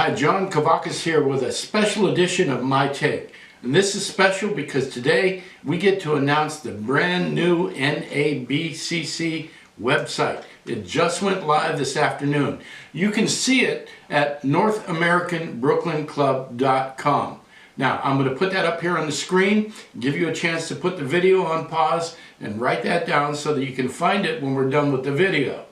Hi, John Kavakis here with a special edition of My Take. And this is special because today we get to announce the brand new NABCC website. It just went live this afternoon. You can see it at NorthAmericanBrooklynClub.com. Now, I'm going to put that up here on the screen, give you a chance to put the video on pause and write that down so that you can find it when we're done with the video.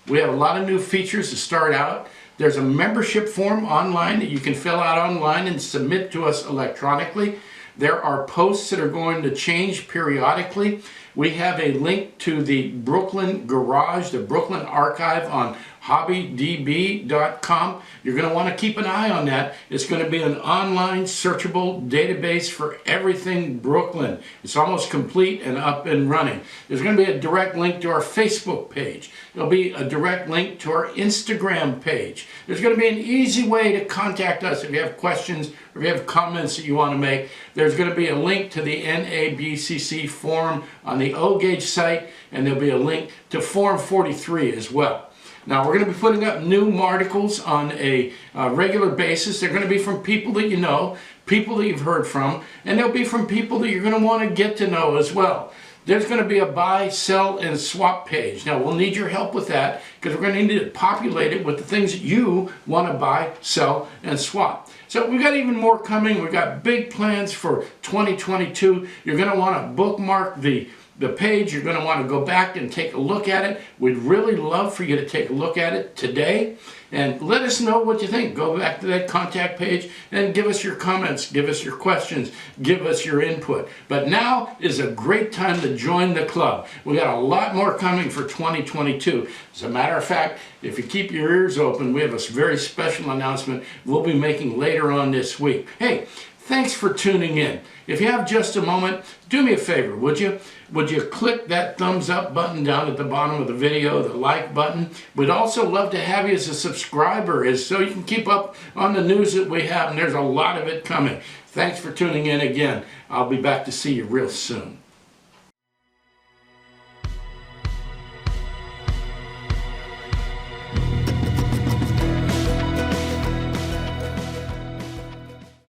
We have a lot of new features to start out. There's a membership form online that you can fill out online and submit to us electronically. There are posts that are going to change periodically. We have a link to the Brooklyn Garage, the Brooklyn Archive on hobbydb.com. You're going to want to keep an eye on that. It's going to be an online searchable database for everything Brooklyn. It's almost complete and up and running. There's going to be a direct link to our Facebook page. There'll be a direct link to our Instagram page. There's going to be an easy way to contact us if you have questions or if you have comments that you want to make. There's going to be a link to the NABCC form on the O-Gauge site, and there'll be a link to Form 43 as well. Now, we're going to be putting up new articles on a regular basis. They're going to be from people that you know, people that you've heard from, and they'll be from people that you're going to want to get to know as well. There's going to be a buy, sell, and swap page. Now, we'll need your help with that because we're going to need to populate it with the things that you want to buy, sell, and swap. So we've got even more coming. We've got big plans for 2022. You're going to want to bookmark the page. You're going to want to go back and take a look at it. We'd really love for you to take a look at it today and let us know what you think. Go back to that contact page and give us your comments, give us your questions, give us your input. But now is a great time to join the club. We got a lot more coming for 2022. As a matter of fact, if you keep your ears open, we have a very special announcement we'll be making later on this week. Hey, thanks for tuning in. If you have just a moment, do me a favor, would you? Would you click that thumbs up button down at the bottom of the video, the like button? We'd also love to have you as a subscriber, so you can keep up on the news that we have, and there's a lot of it coming. Thanks for tuning in again. I'll be back to see you real soon.